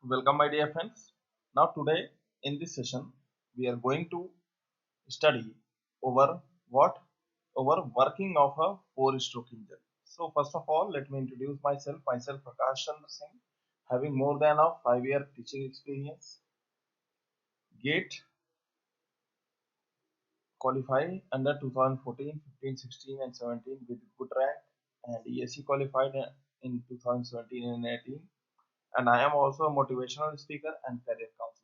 Welcome, my dear friends. Now, today in this session, we are going to study over what? Over working of a four-stroke engine. So, first of all, let me introduce myself. Myself, Prakash Chandra Singh, having more than a 5-year teaching experience. GATE qualified under 2014, 15, 16, and 17 with good rank, and ESC qualified in 2017 and 18. And I am also a motivational speaker and career counselor.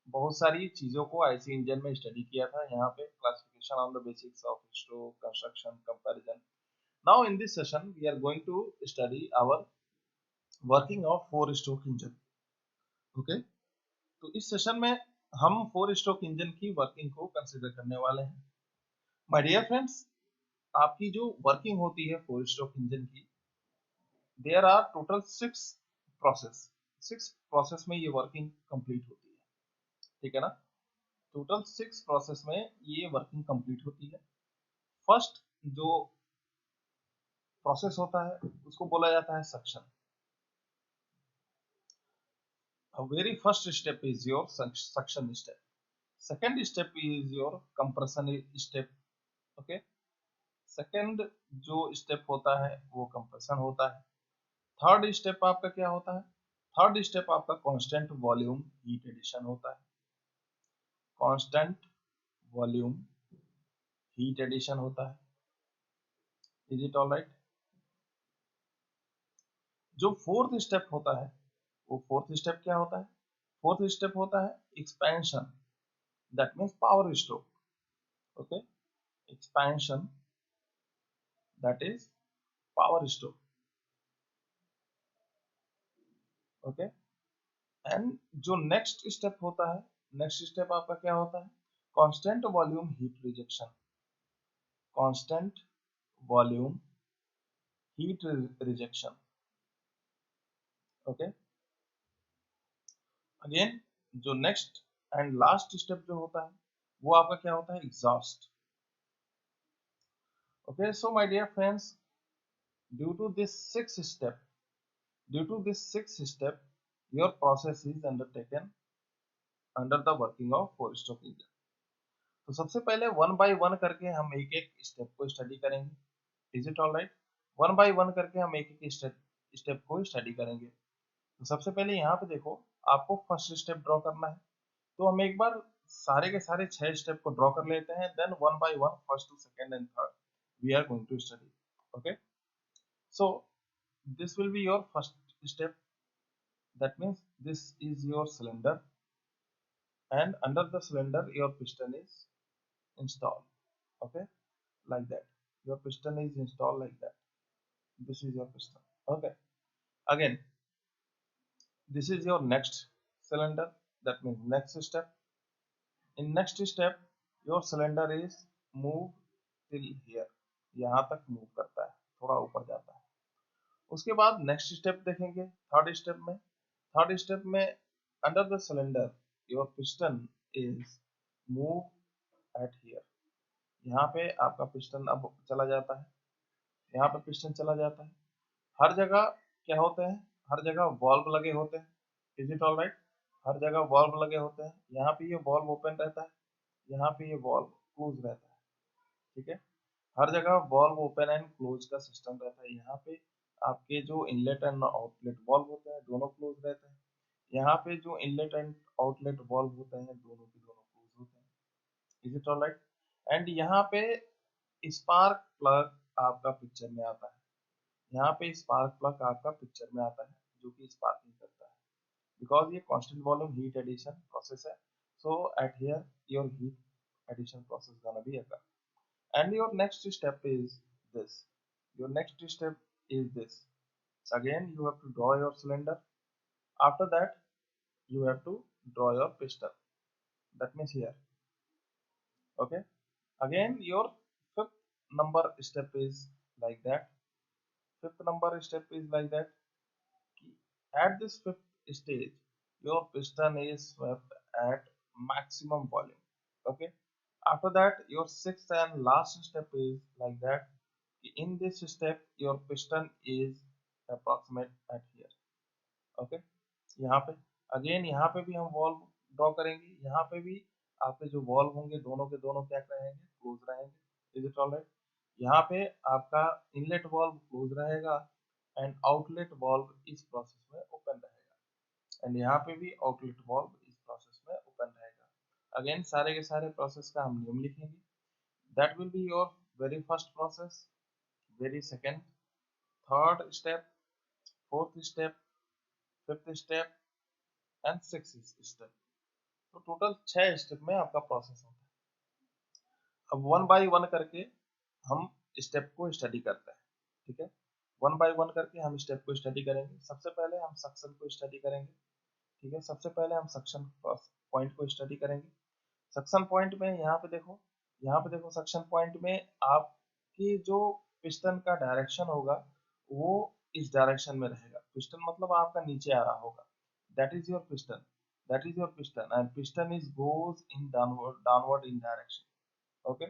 बहुत सारी चीजों को IC engine में study किया था यहाँ पे classification on the basics of stroke construction comparison now in this session we are going to study our working of four stroke engine okay तो इस सेशन में हम फोर स्ट्रोक इंजन की वर्किंग को कंसीडर करने वाले हैं माय डियर फ्रेंड्स आपकी जो वर्किंग होती है फोर स्ट्रोक इंजन की there are total six process में ये वर्किंग कंप्लीट होती है ठीक है ना टोटल 6 प्रोसेस में ये वर्किंग कंप्लीट होती है फर्स्ट जो प्रोसेस होता है उसको बोला जाता है suction very first step is your suction step second step is your compression step okay second जो स्टेप होता है वो कंप्रेशन होता है थर्ड स्टेप आपका क्या होता है थर्ड स्टेप आपका कांस्टेंट वॉल्यूम हीट एडिशन होता है कांस्टेंट वॉल्यूम हीट एडिशन होता है इज इट ऑल राइट जो फोर्थ स्टेप होता है वो फोर्थ स्टेप क्या होता है फोर्थ स्टेप होता है expansion that means power stroke okay expansion that is power stroke okay and जो नेक्स्ट स्टेप होता है नेक्स्ट स्टेप आपका क्या होता है constant volume heat rejection constant volume heat rejection okay again जो नेक्स्ट एंड लास्ट स्टेप जो होता है वो आपका क्या होता है exhaust okay so my dear friends due to this sixth step your process is undertaken under the working of four stroke engine तो सबसे पहले वन बाय वन करके हम एक एक स्टेप को स्टडी करेंगे is it all right one by one करके हम एक एक स्टेप को स्टडी करेंगे तो सबसे पहले यहाँ पे देखो आपको फर्स्ट स्टेप ड्रॉ करना है तो हम एक बार सारे के सारे 6 स्टेप को ड्रॉ कर लेते हैं then one by one first to second and third we are going to study okay so this will be your first step that means this is your cylinder and under the cylinder your piston is installed okay like that your piston is installed like that this is your piston okay again this is your next cylinder that means next step in next step your cylinder is move till here यहाँ तक move करता है थोड़ा ऊपर जाता है उसके बाद नेक्स्ट स्टेप देखेंगे थर्ड स्टेप में under the cylinder your piston is move at here यहाँ पे आपका पिस्टन अब चला जाता है यहाँ पे पिस्टन चला जाता है हर जगह क्या होते हैं हर जगह वॉल्व लगे होते हैं इज इट ऑल राइट हर जगह वॉल्व लगे होते हैं यहाँ पे ये वॉल्व ओपन रहता है यहाँ पे ये वॉल्व क्लोज रहता है ठीक है हर जगह वॉल्व ओपन एंड क्लोज का सिस्टम रहता है यहाँ पे आपके जो इनलेट एंड आउटलेट वॉल्व होते हैं दोनों क्लोज रहते हैं यहाँ पे जो इनलेट एंड आउटलेट वॉल्व होते हैं दोनों के दोनों क्लोज होते हैं is it all right and यहाँ पे स्पार्क प्लग आपका पिक्चर में आता है यहाँ पे स्पार्क प्लग आपका पिक्चर में आता है जो कि स्पार्किंग करता है बिकॉज ये constant volume heat addition process है so at here your heat addition process gonna be occur and your next step is this your next step is this again you have to draw your cylinder after that you have to draw your piston that means here okay again your fifth number step is like that fifth number step is like that at this fifth stage your piston is swept at maximum volume okay After that, your sixth and last step is like that. In this step, your piston is approximate at here. Okay, यहाँ पे again यहाँ पे भी हम valve draw करेंगे. यहाँ पे भी आपके जो वॉल्व होंगे दोनों के दोनों क्या रहेंगे, क्लोज रहेंगे. Is it alright? यहाँ पे आपका इनलेट वॉल्व क्लोज रहेगा एंड आउटलेट वॉल्व इस प्रोसेस में ओपन रहेगा. एंड यहाँ पे भी आउटलेट वॉल्व इस प्रोसेस में ओपन रहेगा. अगेन सारे के सारे प्रोसेस का हम नियम लिखेंगे. That will be your very first process, very second, third step, fourth step, fifth step and sixth step. तो टोटल 6 स्टेप में आपका प्रोसेस होता है. अब वन बाय वन करके हम स्टेप को स्टडी करते हैं. ठीक है, वन बाय वन करके हम स्टेप को स्टडी करेंगे. सबसे पहले हम सक्शन को स्टडी करेंगे. ठीक है, सबसे पहले हम सक्शन पॉइंट को स्टडी करेंगे. सक्शन पॉइंट में यहाँ पे देखो सक्शन पॉइंट में आपकी जो पिस्टन का डायरेक्शन होगा वो इस डायरेक्शन में रहेगा. पिस्टन मतलब आपका नीचे आ रहा होगा. That is your piston, that is your piston, and piston is goes in downward in direction. Okay,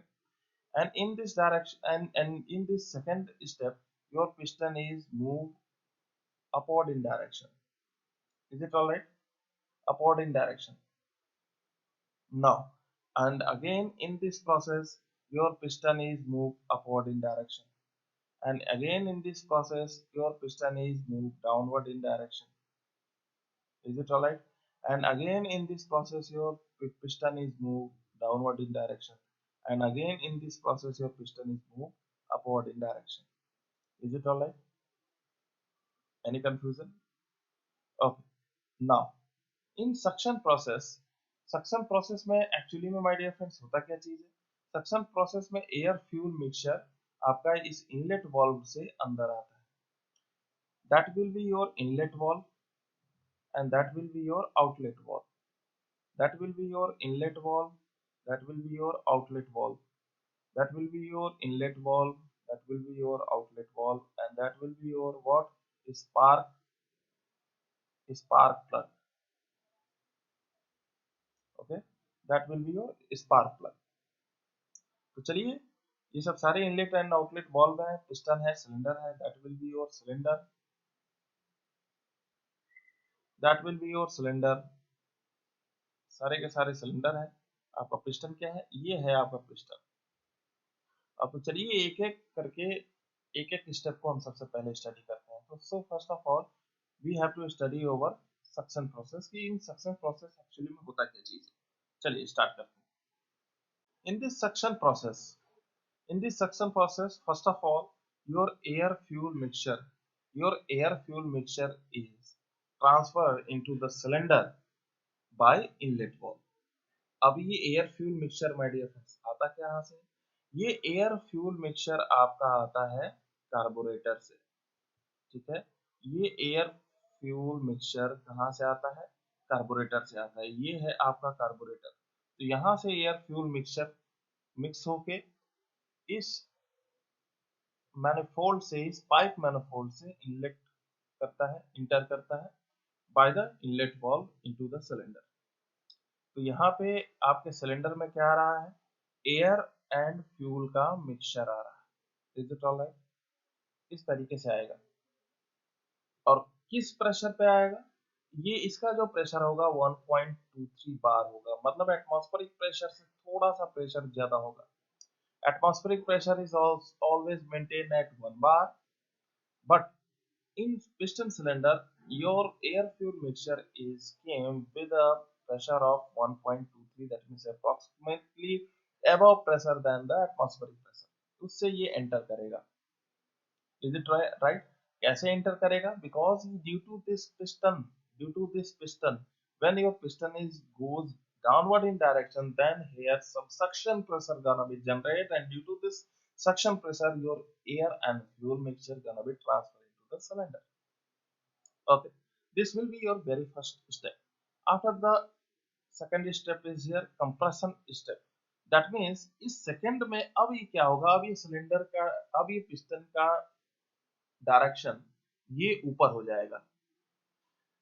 and in this direction and in this second step your piston is moved upward in direction. Is it all right? Upward in direction. Now, and again in this process your piston is moved upward in direction, and again in this process your piston is moved downward in direction. Is it alright? And again in this process your piston is moved downward in direction, and again in this process your piston is moved upward in direction. Is it alright? Any confusion? Okay. Now in suction process में actually में my dear friends होता क्या चीज है. Suction process में air fuel mixture आपका इस inlet valve से अंदर आता है. That will be your inlet valve and that will be your outlet valve. That will be your inlet valve. That will be your outlet valve. That will be your inlet valve. That will be your outlet valve, and that will be your what? Spark plug. Okay, that will be your spark plug. तो चलिए, ये सब सारे inlet and outlet valve है, piston है, cylinder है. That will be your cylinder. That will be your cylinder. सारे के सारे सिलेंडर है. आपका पिस्टन क्या है? ये है आपका पिस्टन. अब तो चलिए एक एक करके एक एक स्टेप को हम सबसे पहले स्टडी करते हैं. तो so first of all we have to study over suction process कि इन सक्शन प्रोसेस एक्चुअली में होता क्या चीज है. चलिए स्टार्ट करते हैं. In this suction process first of all your air fuel mixture your air fuel mixture is transferred into the cylinder by inlet valve. अब ये air fuel mixture my dear friends आता क्या यहाँ से? ये एयर फ्यूल मिक्सचर आपका आता है कार्बोरेटर से. ठीक है, ये एयर फ्यूल मिक्सचर कहाँ से आता है? कार्बोरेटर से आता है. ये है आपका कार्बोरेटर. तो यहाँ से एयर फ्यूल मिक्सचर मिक्स होके इस मैनिफोल्ड से, इस पाइप मैनिफोल्ड से इनलेट करता है, इंटर करता है by the inlet valve into the cylinder. तो यहाँ पे आपके सिलेंडर में क्या आ रहा है? एयर एंड फ्यूल का मिक्सचर आ रहा है. Is it all right? इस तरीके से आएगा. और किस प्रेशर पे आएगा? ये इसका जो प्रेशर होगा 1.23 बार होगा. मतलब एटमॉस्फेरिक प्रेशर से थोड़ा सा प्रेशर ज्यादा होगा. Atmospheric pressure is always maintain at 1 bar, but in piston cylinder your air fuel mixture is came with a pressure of 1.23, that means approximately above pressure than the atmospheric pressure. उससे ये enter करेगा. Is it right? कैसे enter करेगा? Because due to this piston when your piston is goes downward in direction, then here some suction pressure gonna be generated, and due to this suction pressure your air and fuel mixture gonna be transferred into the cylinder. Okay, this will be your very first step. After the second step is here compression step. That means इस second में अब ये क्या होगा? अब ये cylinder का, अब ये पिस्टन का डायरेक्शन ये ऊपर हो जाएगा.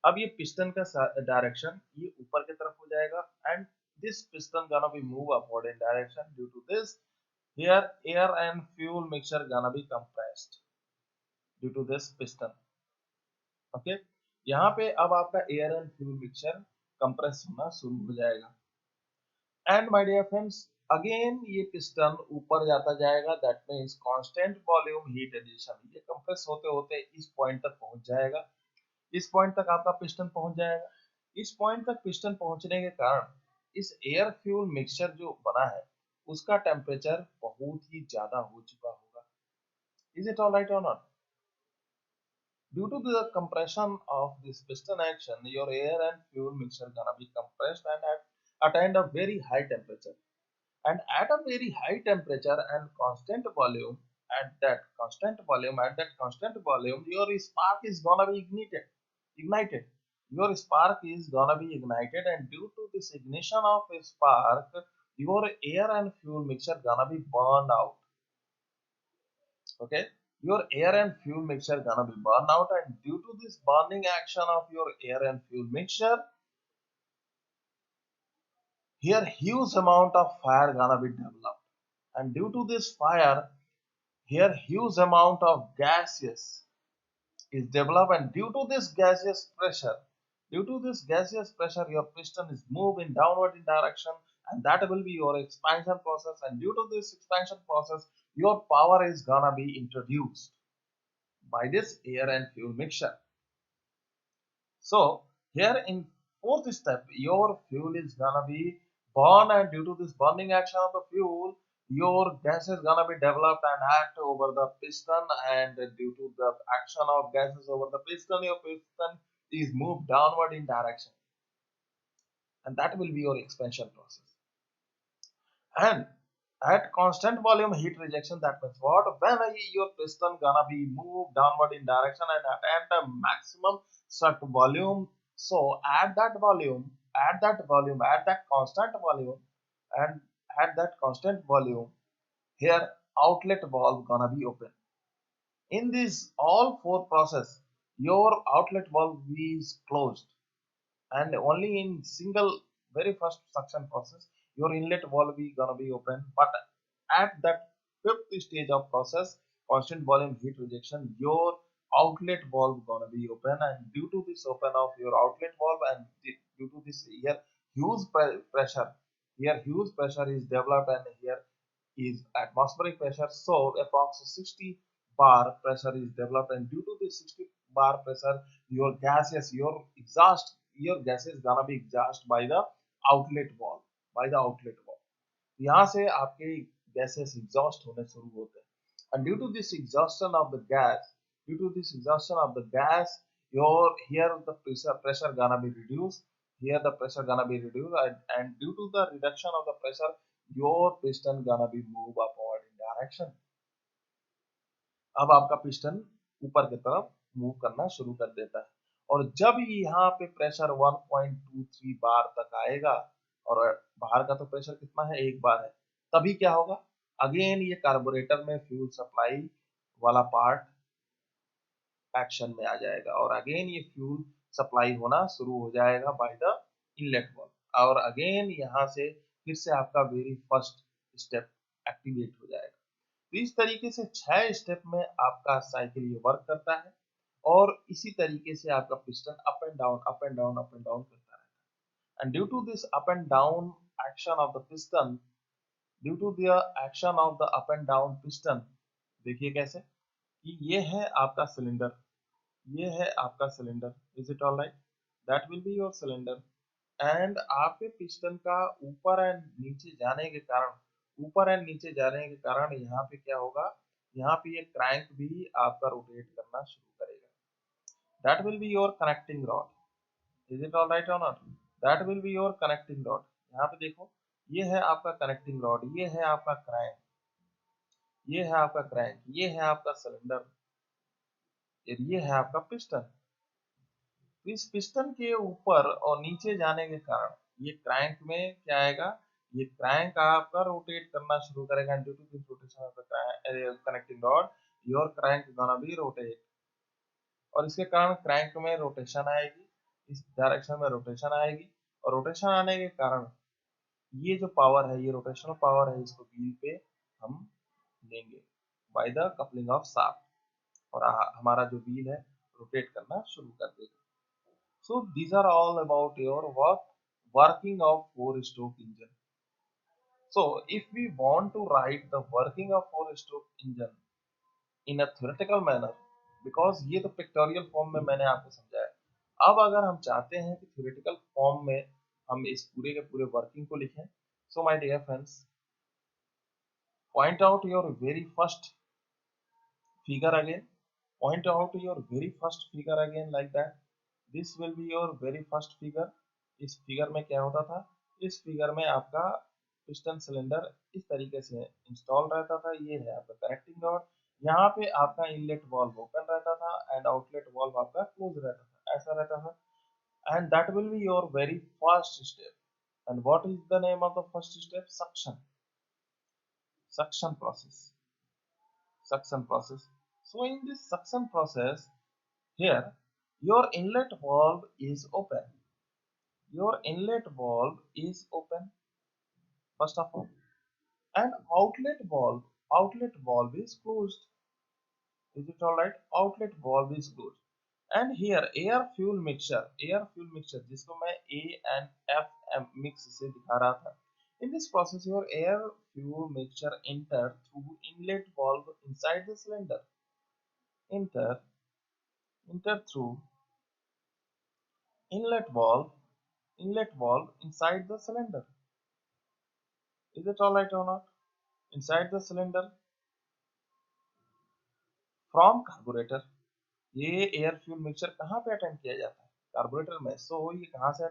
अब ये पिस्टन का डायरेक्शन ये ऊपर की तरफ हो जाएगा, and this piston gonna be move upward in direction. Due to this, here air and fuel mixture gonna be compressed due to this piston. Okay, यहाँ पे अब आपका air and fuel mixture compress होना शुरू हो जाएगा। And my dear friends, again ये piston ऊपर जाता जाएगा, that means constant volume heat addition. ये कंप्रेस होते होते इस पॉइंट तक पहुंच जाएगा, इस पॉइंट तक आपका पिस्टन पहुंच जाएगा। इस पॉइंट तक पिस्टन पहुंचने के कारण इस एयर फ्यूल मिक्सचर जो बना है उसका टेम्परेचर बहुत ही ज्यादा हो चुका होगा। इज इट ऑल राइट और not? Due to the compression of this piston action, your air and fuel mixture gonna be compressed and attain a very high temperature. And at a very high temperature and constant volume, your spark is gonna be ignited. Your spark is gonna be ignited, and due to this ignition of a spark, your air and fuel mixture gonna be burned out. Okay, your air and fuel mixture gonna be burned out, and due to this burning action of your air and fuel mixture, here huge amount of fire gonna be developed, and due to this fire, here huge amount of gases is developed, and due to this gaseous pressure, your piston is moved in downward in direction, and that will be your expansion process. And due to this expansion process, your power is gonna be introduced by this air and fuel mixture. So here in fourth step, your fuel is gonna be burned, and due to this burning action of the fuel, your gas is gonna be developed and act over the piston, and due to the action of gases over the piston, your piston is moved downward in direction, and that will be your expansion process. And at constant volume heat rejection, that means what? When your piston gonna be moved downward in direction and at a maximum set volume. So at that volume, at that constant volume, and at that constant volume, here outlet valve gonna be open. In this all four process, your outlet valve is closed, and only in single very first suction process your inlet valve is gonna be open. But at that fifth stage of process, constant volume heat rejection, your outlet valve gonna be open, and due to this open of your outlet valve, and due to this here huge pressure, here huge pressure is developed, and here is atmospheric pressure. So approximately 60 bar pressure is developed, and due to this 60 bar pressure, your gases, your gases gonna be exhaust by the outlet valve, यहाँ से आपके gases exhaust होने शुरू होते हैं, and due to this exhaustion of the gas, your here the pressure gonna be reduced, and due to the reduction of the pressure, your piston gonna be move upward in direction. अब आपका piston ऊपर की तरफ move करना शुरू कर देता है, और जब यहाँ पे प्रेशर 1.23 बार तक आएगा, और बाहर का तो प्रेशर कितना है, 1 बार है, तभी क्या होगा, अगेन ये कार्बोरेटर में फ्यूल सप्लाई वाला पार्ट एक्शन में आ जाएगा, और अगेन ये फ्यूल सप्लाई होना शुरू हो जाएगा बाय द इनलेट वाल्व, और अगेन यहाँ से फिर से आपका वेरी फर्स्ट स्टेप एक्टिवेट हो जाएगा। तो इस तरीके से 6 स्टेप में आपका साइकिल ये वर्क करता है, और इसी तरीके से आपका पिस्टन अप एंड डाउन करता रहता है। And due to this up and down action of the piston, up and down piston, देखिए कैसे कि ये है आपका cylinder, is it all right? That will be your cylinder, and आपके पिस्टन का ऊपर एंड नीचे जाने के कारण यहाँ पे क्या होगा, यहाँ पे ये क्रैंक भी आपका रोटेट करना शुरू करेगा। That will be your connecting rod, is it all right और not? That will be your connecting rod. यहाँ पे देखो, ये है आपका कनेक्टिंग रॉड, ये है आपका क्रैंक, ये है आपका सिलेंडर, ये है आपका पिस्टन। तो इस पिस्टन के ऊपर और नीचे जाने के कारण ये क्रैंक में क्या आएगा, ये क्रैंक आपका रोटेट करना शुरू करेगा, due to this rotation of the connecting rod, your crank gonna be rotate, और इसके कारण क्रैंक में रोटेशन आएगी, इस डायरेक्शन में रोटेशन आएगी, और रोटेशन आने के कारण ये जो पावर है, ये रोटेशनल पावर है, इसको व्हील पे हम लेंगे by the coupling of shaft, और हमारा जो व्हील है रोटेट करना शुरू कर देगा. So these are all about your working of four-stroke engine. So if we want to write the working of four-stroke engine in a theoretical manner, because ये तो पिक्टोरियल फॉर्म में मैंने आपको समझाया, अब अगर हम चाहते हैं कि theoretical फॉर्म में हम इस पूरे के पूरे वर्किंग को लिखें, so my dear friends, point out your very first figure again. Point out your very first figure again like that. This will be your very first figure. इस फिगर में क्या होता था, इस फिगर में आपका पिस्टन सिलेंडर इस तरीके से इंस्टॉल रहता था. ये है आपका कनेक्टिंग रॉड, यहाँ पे आपका इनलेट वाल्व ओपन रहता था एंड आउटलेट वाल्व आपका क्लोज रहता था, ऐसा रहता था. And that will be your very first step. And what is the name of the first step? Suction process. Suction process. So in this suction process, here your inlet valve is open. Your inlet valve is open first of all, and outlet valve is closed. Is it all right? Outlet valve is closed. And here air fuel mixture जिसको मैं A and F mix से दिखा रहा था. In this process, your air fuel mixture enter through inlet valve inside the cylinder. Enter enter through inlet valve inside the cylinder. Is it all right or not? Inside the cylinder from carburetor. ये air fuel mixture कहाँ पे attend किया जाता है? Carburettor में. सो ये कहाँ से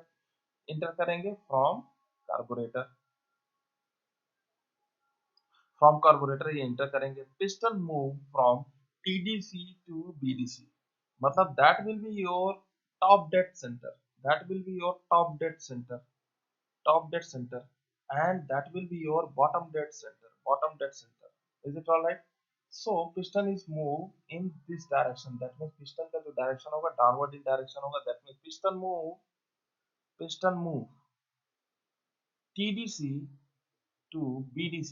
इंटर करेंगे? फ्रॉम कार्बोरेटर ये इंटर करेंगे. Piston move from TDC to BDC, मतलब that will be your top dead centre. That will be your top dead center, and that will be your bottom dead center. Is it all right? So piston is moved in this direction. That means piston का जो direction होगा downward in direction होगा. That means piston move TDC to BDC.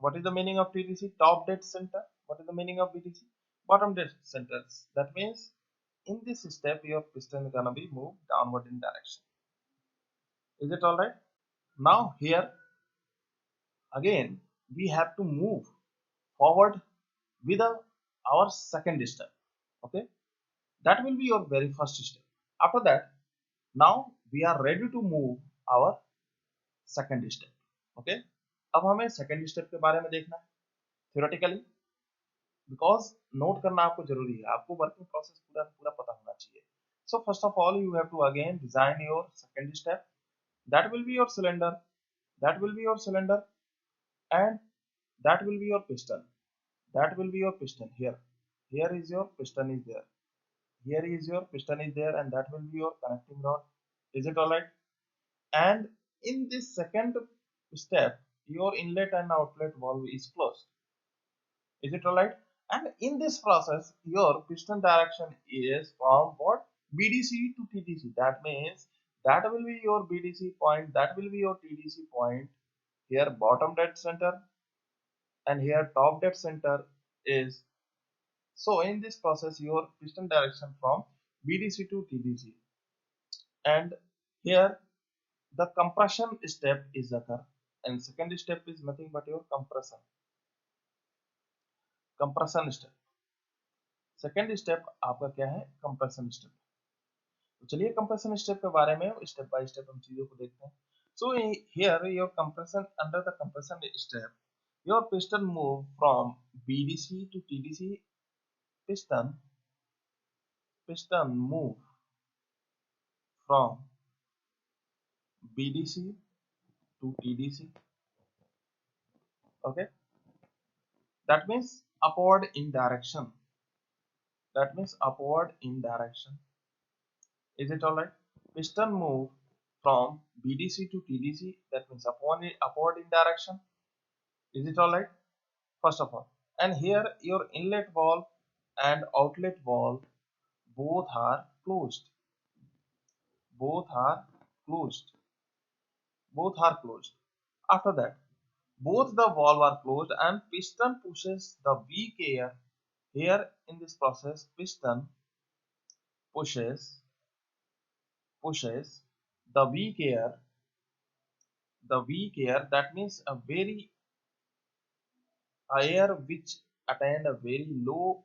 What is the meaning of TDC? Top dead center. What is the meaning of BDC? Bottom dead centers. That means in this step your piston is gonna be moved downward in direction. Is it all right? Now here again we have to move forward with our second step. Okay, that will be your very first step. After that, now we are ready to move our second step. Okay, अब हमें second step के बारे में देखना है theoretically, because note करना आपको जरूरी है, आपको वर्किंग प्रोसेस पूरा पूरा पता होना चाहिए. So first of all you have to again design your second step. That will be your cylinder, that will be your cylinder, and that will be your piston. That will be your piston. Here is your piston is there. Here is your piston is there, and that will be your connecting rod. Is it all right? And in this second step, your inlet and outlet valve is closed. Is it all right? And in this process, your piston direction is from what? BDC to TDC. That means that will be your BDC point, that will be your TDC point. Here bottom dead center, and here top dead center is. So in this process, your piston direction from BDC to TDC, and here the compression step is occur, and second step is nothing but your compression step. Second step आपका क्या है? Compression step. तो चलिए compression step के बारे में step by step हम चीजों को देखते हैं. So here your compression, under the compression step your piston move from BDC to TDC. Piston move from BDC to TDC. Okay, that means upward in direction. Is it all right? Piston move from BDC to TDC. That means upward in direction. Is it all right? First of all, and here your inlet valve and outlet valve both are closed. Both are closed. both are closed. After that, both the valve are closed and piston pushes the weak air. Here in this process, piston pushes the weak air, that means a very air which attained a very low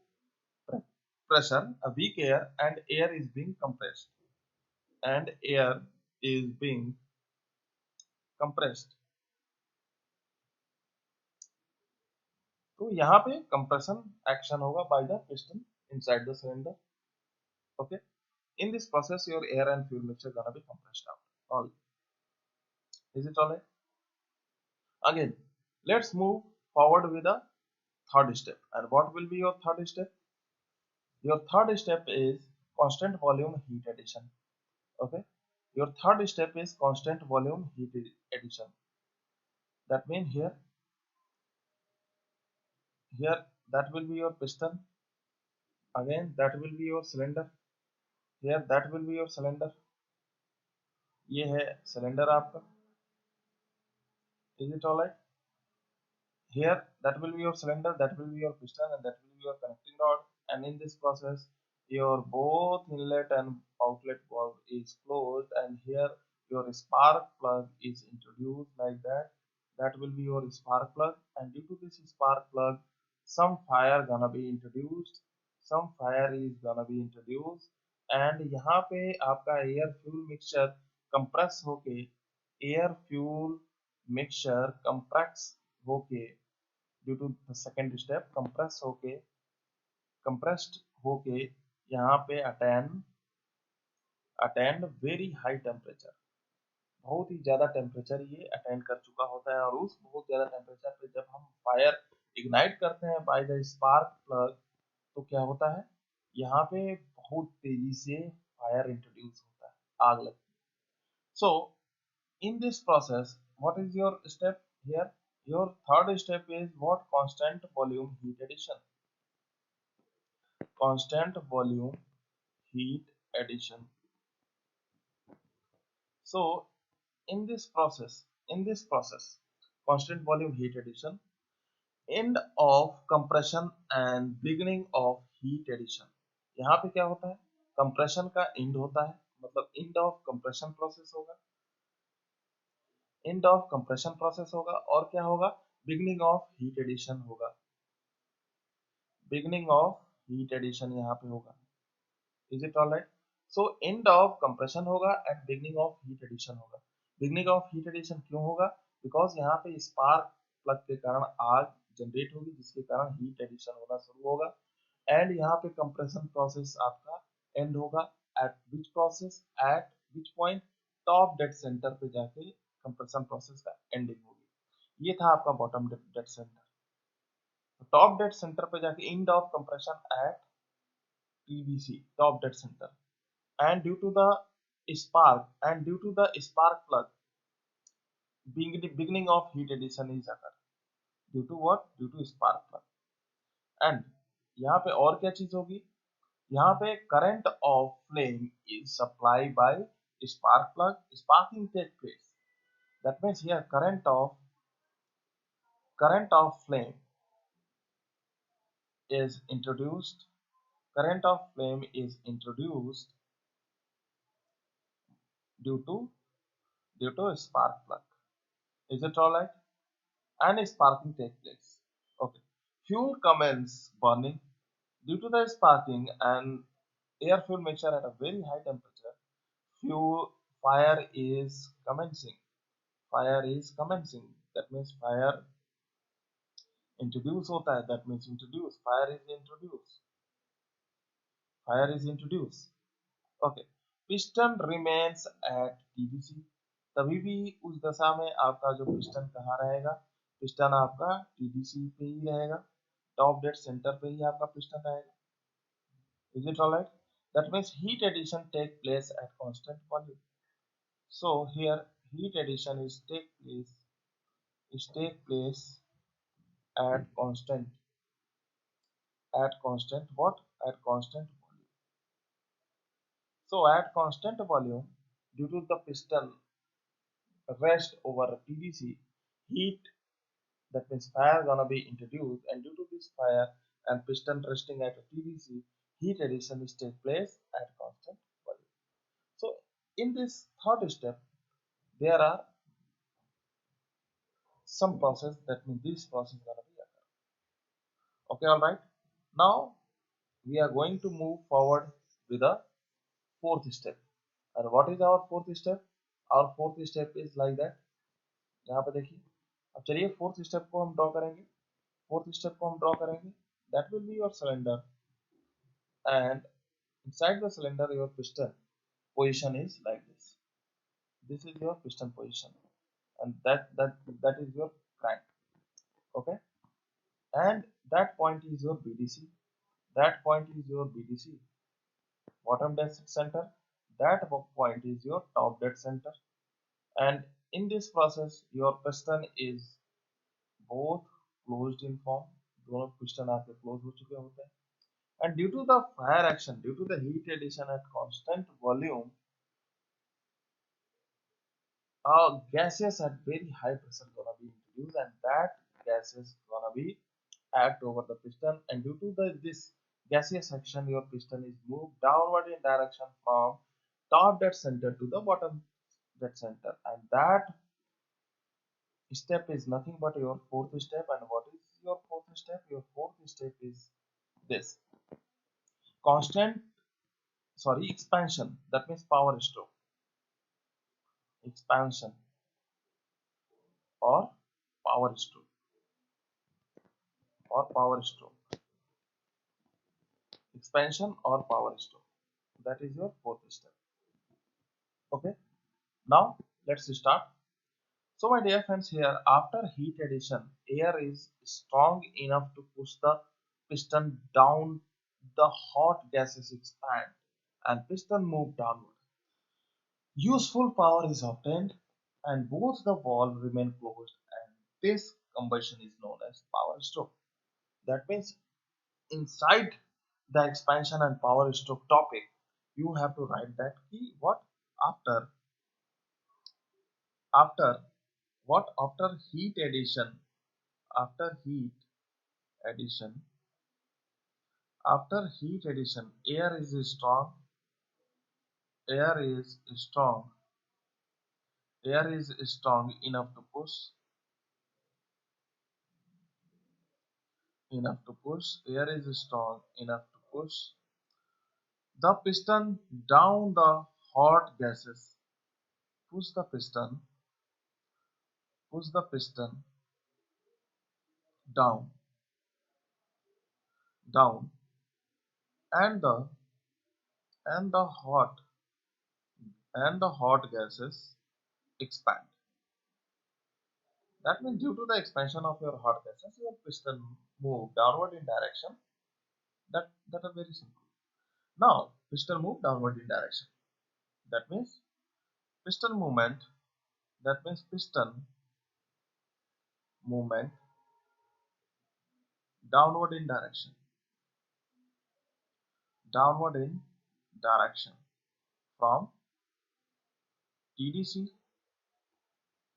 pressure, a weak air, and air is being compressed, and air is being compressed. तो यहाँ पे compression action होगा by the piston inside the cylinder. Okay. In this process, your air and fuel mixture gonna be compressed out. All. Is it alright? Again, let's move forward with the third step. And what will be your third step? Your third step is constant volume heat addition. Okay. Your third step is constant volume heat addition. That means here that will be your piston. Again, that will be your cylinder. Here that will be your cylinder. ये है cylinder आपका. Is it alright? Here that will be your cylinder, that will be your piston, and that will be your connecting rod. And in this process, your both inlet and outlet valve is closed, and here your spark plug is introduced like that. That will be your spark plug, and due to this spark plug, some fire gonna be introduced. Some fire is gonna be introduced, and यहाँ पे आपका air fuel mixture compress होके air fuel mixture compress होके due to the second step compressed होके यहाँ पे attend very high temperature, बहुत ही ज्यादा टेम्परेचर ये अटेंड कर चुका होता है, और उस बहुत ज्यादा टेम्परेचर पे जब हम फायर इग्नाइट करते हैं बाय द स्पार्क प्लग, तो क्या होता है, यहाँ पे बहुत तेजी से फायर इंट्रोड्यूस होता है, आग लगती है. सो in this process, what is your step here? Your third step is what? Constant volume heat addition. Constant volume heat addition. So in this process, constant volume heat addition, end of compression and beginning of heat addition. यहाँ पे क्या होता है, compression का end होता है, मतलब end of compression process होगा, end of compression process होगा, और क्या होगा, beginning of heat addition होगा, beginning of heat addition यहाँ पे होगा. Is it alright? So end of compression होगा and beginning of heat addition होगा. Beginning of heat addition क्यों होगा? Because यहाँ पे spark plug के कारण आग जनरेट होगी, जिसके कारण heat addition होना शुरू होगा, and यहाँ पे compression process आपका end होगा. At which process? At which point? Top dead center पे जाके compression process का ending होगी. ये था आपका bottom dead center. Top dead centre पे जाके end of compression at TDC, top dead center, and due to the spark plug, beginning of heat addition is occur. Due to what? Due to spark plug. And यहाँ पे और क्या चीज होगी, यहाँ पे current of flame is supplied by spark plug, sparking take place. That means here current of flame is introduced. Current of flame is introduced due to a spark plug. Is it alright? And sparking take place. Okay. Fuel commence burning. Due to the sparking and air fuel mixture at a very high temperature, fire is commencing. Fire is commencing. That means fire introduce होता है. That means introduce. Fire is introduced. Fire is introduced. Okay. Piston remains at TDC. तभी भी उस दशा में आपका जो piston कहाँ रहेगा, पिस्टन आपका TDC पे ही रहेगा, टॉप डेड सेंटर पे ही आपका पिस्टन रहेगा. Is it alright? That means heat addition take place at constant volume. So here heat addition take place at constant what? At constant volume. So at constant volume, due to the piston rest over TDC, heat, that means fire gonna be introduced, and due to this fire and piston resting at a TDC, heat addition is take place at constant volume. So in this third step, there are some process, that means this process gonna be occur. Okay, all right. Now we are going to move forward with the fourth step. And what is our fourth step? Our fourth step is like that. यहाँ पे देखिए, अब चलिए fourth step को हम draw करेंगे. Fourth step को हम ड्रॉ करेंगे. That will be your cylinder, and inside the cylinder your piston position is like this. This is your piston position, and that is your crank. Okay, and that point is your BDC. That point is your BDC, bottom dead center. That point is your top dead center. And in this process your piston is both closed in form. दोनों piston आपके close हो चुके होते हैं. And due to the fire action, due to the heat addition at constant volume, gases at very high pressure gonna be introduced, and that gases gonna be act over the piston, and due to this gaseous action your piston is moved downward in direction from top dead center to the bottom dead center, and that step is nothing but your fourth step. And what is your fourth step? Your fourth step is this: constant, sorry, expansion, that means power stroke. Expansion or power stroke, or power stroke. Expansion or power stroke, that is your fourth step. Okay, now let's start. So my dear friends, here after heat addition, air is strong enough to push the piston down. The hot gases expand and piston move downward. Useful power is obtained and both the valves remain closed, and this combustion is known as power stroke. That means inside the expansion and power stroke topic, you have to write that key what after after after heat addition, after heat addition, after heat addition, air is strong, air is strong air is strong enough to push the piston down. The hot gases push the piston push the piston down down, and the hot gases expand. That means due to the expansion of your hot gases, your piston move downward in direction. That are very simple. Now piston move downward in direction. That means piston movement. That means piston movement downward in direction. Downward in direction from TDC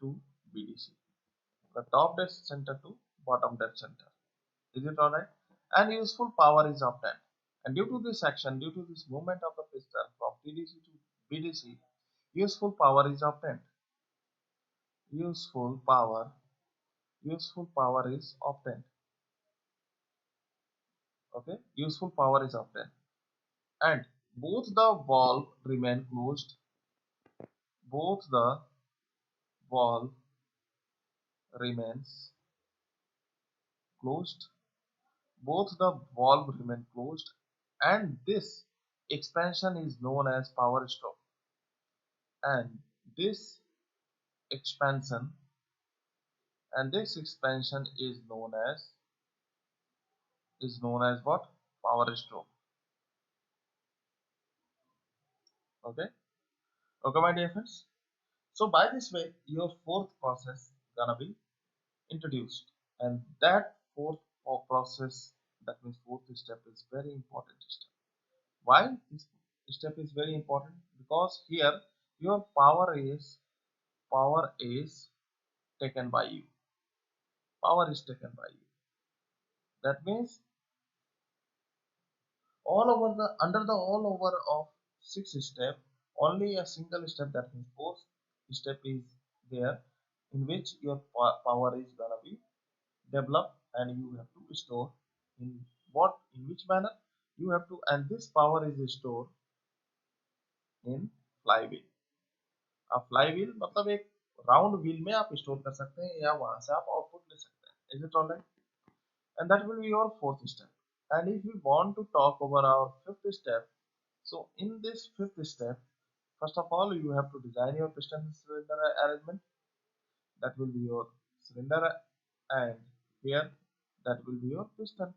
to BDC. The top dead center to bottom dead center. Is it alright? And useful power is obtained. And due to this action, due to this movement of the piston from TDC to BDC, useful power is obtained. Useful power, useful power is obtained. Okay, useful power is obtained. And both the valve remain closed. Both the valve remains closed. Both the valve remain closed, and this expansion is known as power stroke. And this expansion this expansion is known as what? Power stroke. Okay, okay, my dear friends. So by this way your fourth process gonna be introduced, and that fourth process, that means fourth step, is very important step. Why this step is very important? Because here your power is power is taken by you. Power is taken by you. That means all over the under the all over of 6 step, only a single step, that means fourth step is there, in which your power is gonna be developed, and you have to store in in which manner you have to, and this power is stored in flywheel. अब flywheel मतलब एक round wheel में आप store कर सकते हैं या वहां से आप आउटपुट ले सकते हैं. Is it all right? And that will be your fourth step. And if we want to talk over our fifth step, so in this fifth step, first of all you have to design your piston cylinder arrangement. That will be your cylinder, and here that will be your piston.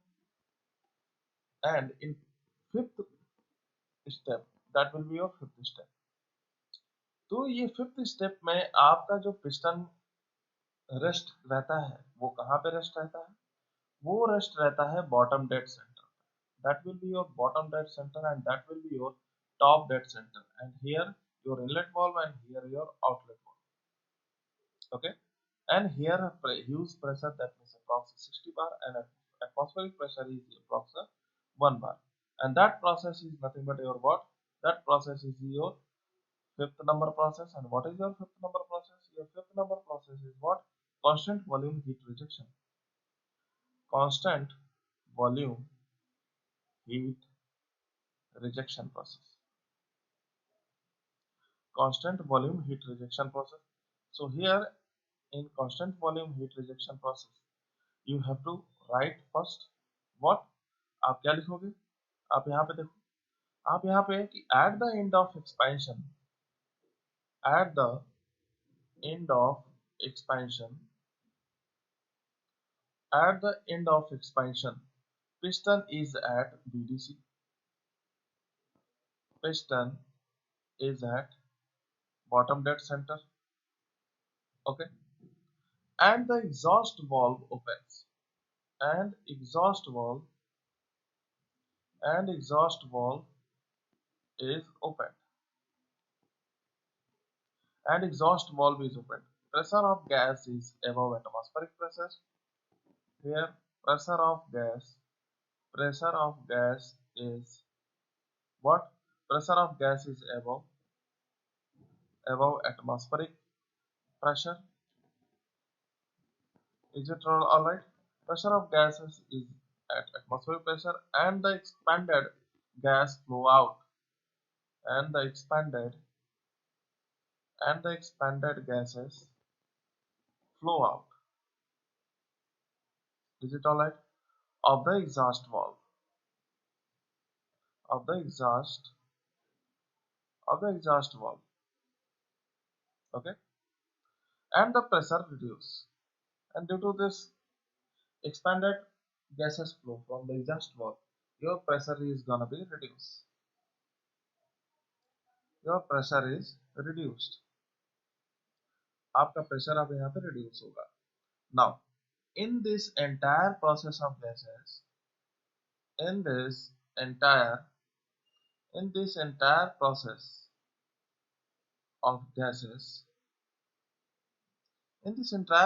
And in fifth step, that will be your fifth step. तो ये fifth step में आपका जो piston rest रहता है वो कहाँ पे रेस्ट रहता है? वो रेस्ट रहता है bottom dead centre. That will be your bottom dead center, and that will be your top dead center, and here your inlet valve and here your outlet valve. Okay, and here huge pressure, that means approximately 60 bar, and atmospheric pressure is approximately 1 bar, and that process is nothing but your what? That process is your fifth number process. And what is your fifth number process? Your fifth number process is what? Constant volume heat rejection. Constant volume heat rejection process. Constant volume heat rejection process. So here in constant volume heat rejection process, you have to write first what? आप क्या लिखोगे? आप यहाँ पे देखो, आप यहाँ पे कि at the end of expansion, at the end of expansion, at the end of expansion, piston is at BDC, piston is at bottom dead center. Okay, and the exhaust valve opens, and exhaust valve is opened, and exhaust valve is opened. Pressure of gas is above atmospheric pressure. Here pressure of gas is what? Pressure of gas is above atmospheric pressure. Is it all right? Pressure of gases is at atmospheric pressure, and the expanded gas flow out, and the expanded gases flow out. Is it all right? Of the exhaust valve, of the exhaust valve. Okay, and the pressure reduce, and due to this expanded gases flow from the exhaust valve, your pressure is gonna be reduced. Your pressure is reduced. आपका pressure अब यहाँ पे reduce होगा. Now, in this entire process of gases, in this entire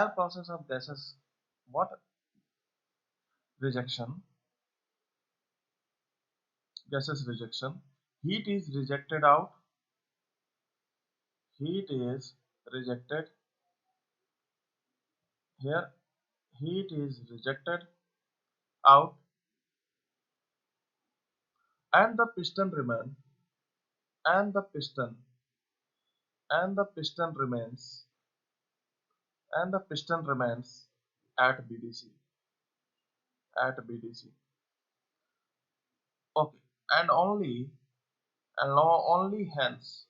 process of gases, what? Rejection, gases rejection, heat is rejected out, heat is rejected here, heat is rejected out, and the piston remain, and the piston remains, at BDC, okay, and only hence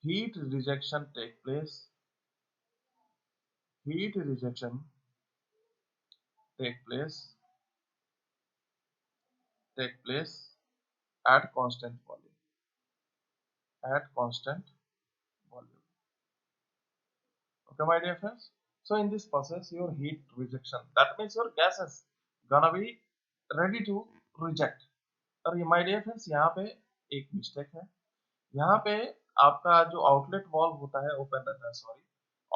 heat rejection take place, heat rejection take place at constant volume, okay my dear friends. So in this process your heat rejection, that means your gas is gonna be ready to reject. और ये my dear friends यहाँ पे एक mistake है, यहाँ पे आपका जो आउटलेट वॉल्व होता है ओपन रहता है, सॉरी,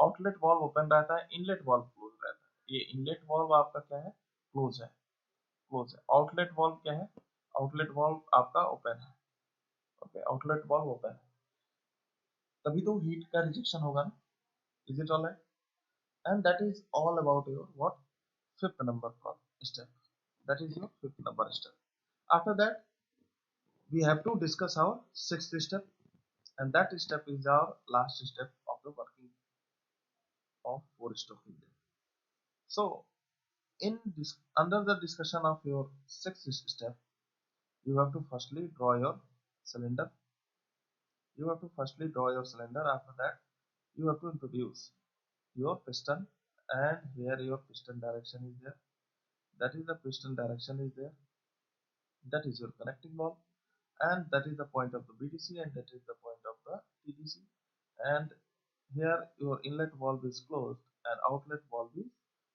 आउटलेट वाल्व ओपन रहता है, इनलेट वाल्व क्लोज रहता है। ये इनलेट वाल्व आपका क्या है, क्लोज है, क्लोज है। आउटलेट वाल्व क्या है, आउटलेट वाल्व आपका ओपन है। ओके, आउटलेट वाल्व ओपन है, तभी तो हीट का रिजेक्शन होगा ना। Is it alright? And that is all about your what, fifth number step. That is your fifth number step. After that, we have to discuss our sixth step, and that step is our last step of the working of four-stroke engine. So, in this, under the discussion of your sixth step, you have to firstly draw your cylinder. You have to firstly draw your cylinder. After that, you have to introduce your piston, and here your piston direction is there. That is the piston direction is there. That is your connecting valve, and that is the point of the BDC, and that is the point of the TDC. And here your inlet valve is closed and outlet valve is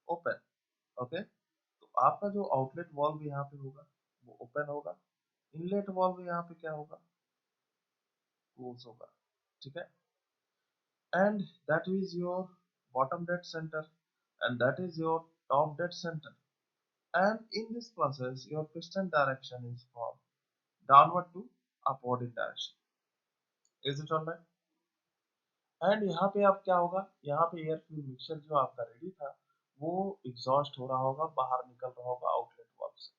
open. Okay, तो आपका जो outlet valve यहाँ पे होगा वो open होगा, inlet valve यहाँ पे क्या होगा, क्लोज होगा। ठीक है, and that is your bottom dead centre, and that is your top dead centre, and in this process your piston direction is from downward to upward in direction. Is it all right? And यहाँ पे अब क्या होगा, यहाँ पे air fuel mixture जो आपका ready था वो एग्जॉस्ट हो रहा होगा, बाहर निकल रहा होगा आउटलेट वाल्व से,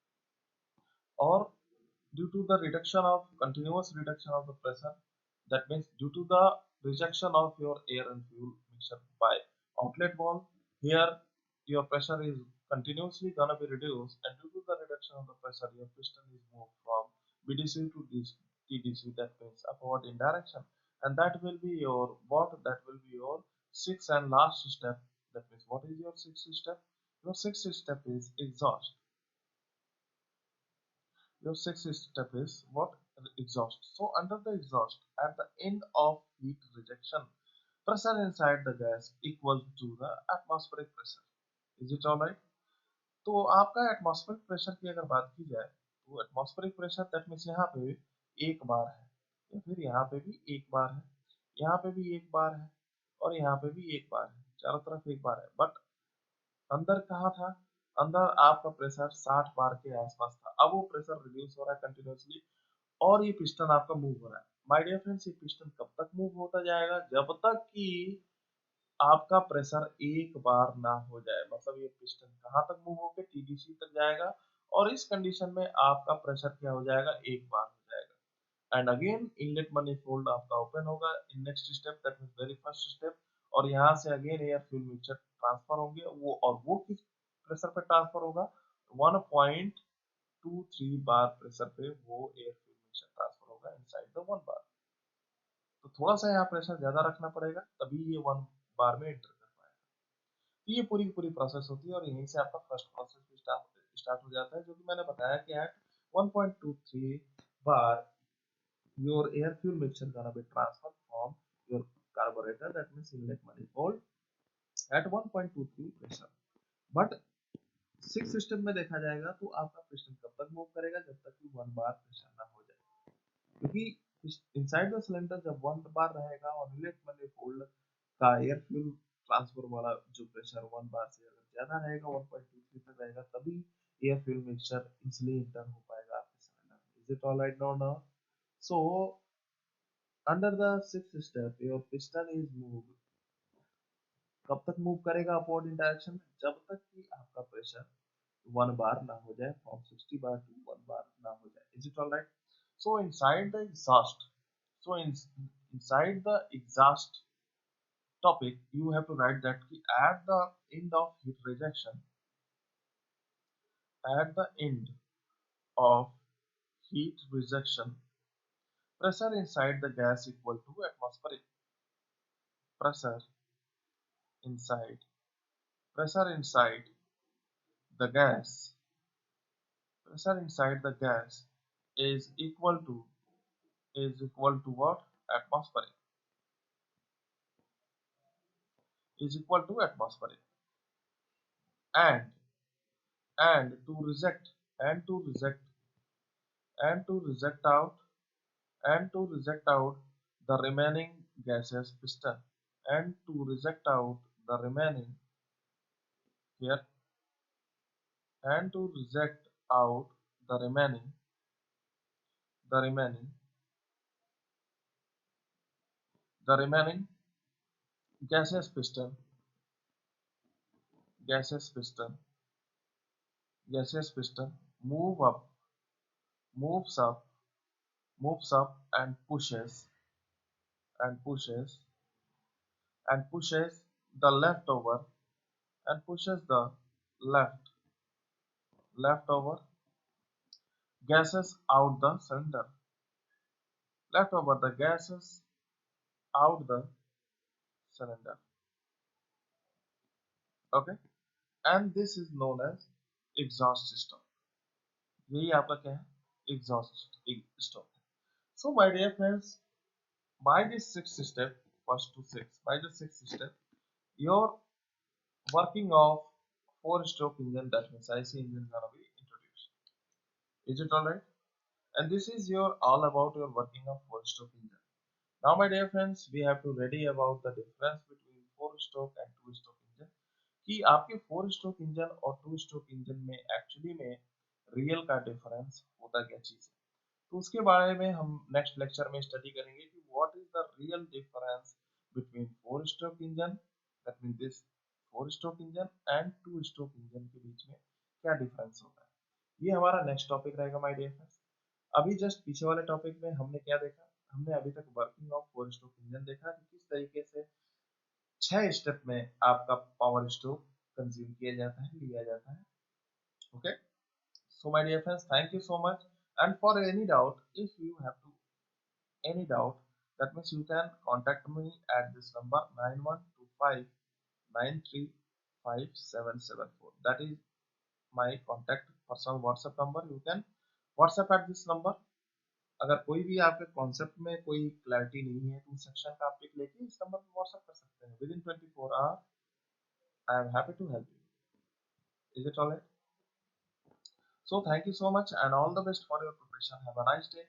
और due to the reduction of continuous reduction of the pressure, that means due to the rejection of your air and fuel mixture by outlet valve, here your pressure is continuously gonna be reduced, and due to the reduction of the pressure your piston is moved from BDC to this TDC, that means upward in direction, and that will be your what, that will be your sixth and last step. That means what is your sixth step, your sixth step is exhaust. Your sixth step is what? Exhaust. So under the exhaust, at the end of heat rejection, pressure inside the gas equal to the atmospheric pressure. Is it alright? तो आपका atmospheric pressure की अगर बात की जाए तो atmospheric pressure that means यहाँ पे एक बार है, या फिर यहाँ पे भी एक बार है, यहाँ पे भी एक बार है, और यहाँ पे भी एक बार है, चारों तरफ एक बार है। बट अंदर कहाँ था, अंदर आपका प्रेशर 60 बार के आसपास था। अब वो प्रेशर रिड्यूस हो रहा है कंटिन्यूसली, और ये पिस्टन आपका मूव हो रहा है। माय डियर फ्रेंड्स, ये पिस्टन कब तक मूव होता जाएगा, जब तक कि आपका प्रेशर एक बार ना हो जाए। मतलब ये पिस्टन कहाँ तक मूव होकर टीडीसी तक जाएगा, और इस कंडीशन में आपका प्रेशर क्या हो जाएगा, एक बार हो जाएगा। एंड अगेन इनलेट manifold आपका ओपन होगा in next step, that means very first step, और यहाँ से again air fuel mixture transfer होंगे, वो किस प्रेशर पे ट्रांसफर होगा, 1.23 बार प्रेशर पे वो एयर फ्यूल मिक्सचर ट्रांसफर होगा इनसाइड द 1 बार। तो थोड़ा सा यहाँ प्रेशर ज्यादा रखना पड़ेगा, तभी ये 1 बार में एंटर कर पाएगा। तो ये पूरी की पूरी प्रोसेस होती है, और यहीं से आपका फर्स्ट प्रोसेस भी स्टार्ट हो जाता है, जो कि मैंने बताया कि at 1.23 bar your air fuel mixture gonna be transferred from your carburetor, that means inlet manifold, at 1.23 pressure. But six system में देखा जाएगा तो आपका पिस्टन कब तक मूव करेगा, जब तक कि 1 बार प्रेशर ना हो जाए, क्योंकि इनसाइड द सिलेंडर जब 1 बार रहेगा और इनलेट manifold का एयर फ्यूल ट्रांसफर वाला जो प्रेशर 1 बार से अगर ज्यादा रहेगा, 1.23 तक रहेगा, तभी air fuel mixture easily inter हो पाएगा आपके सिलेंडर में। Is it all right now? So under the sixth step your piston is moved, कब तक मूव करेगा अपवर्ड इन डायरेक्शन में, जब तक कि आपका प्रेशर 1 बार ना हो जाए, फ्रॉम 60 बार टू 1 बार ना हो जाए। Is it all right? So inside the exhaust, so inside the exhaust topic you have to write that at the end of heat rejection, at the end of heat rejection, pressure inside the gas equal to atmospheric pressure inside, pressure inside the gas, pressure inside the gas is equal to what, atmospheric, is equal to atmospheric, and and to reject and to reject and to reject out and to reject out the remaining gaseous piston, and to reject out the remaining here and to reject out the remaining the remaining gaseous piston gaseous piston gaseous piston move up moves up moves up and pushes and pushes the leftover and pushes the left leftover gases out the cylinder leftover the gases out the cylinder. Okay, and this is known as exhaust system. यही आपका क्या है exhaust stop. So my dear friends, by this sixth step, first to six, by the sixth step, your working of four-stroke engine, that means IC engine, gonna be introduced. Is it alright? And this is your all about your working of four-stroke engine. Now, my dear friends, we have to ready about the difference between four-stroke and two-stroke engine. कि आपके four stroke engine और two stroke engine में actually में real का difference होता क्या चीज है, तो उसके बारे में हम नेक्स्ट लेक्चर में स्टडी करेंगे कि what is the real difference between four stroke engine, that mean this four stroke engine and two stroke engine के बीच में क्या डिफरेंस होता है। ये हमारा नेक्स्ट टॉपिक रहेगा माय डियर फ्रेंड्स। अभी जस्ट पीछे वाले टॉपिक में हमने क्या देखा, हमने अभी तक working of four stroke engine देखा कि किस तरीके से 6 स्टेप में आपका पावर स्ट्रोक कंज्यूम किया जाता है, लिया जाता है। Okay, so my dear friends, thank you so much, and for any doubt, if you have to any doubt, that means you can contact me at this number 9125935774. That is my contact personal WhatsApp number. You can WhatsApp at this number. अगर कोई भी आपके concept में कोई clarity नहीं है तो section का आप पिक लेके इस नंबर पर व्हाट्सएप कर सकते हैं। Within 24 hour I am happy to help you. Is it alright? So thank you so much and all the best for your preparation. Have a nice day.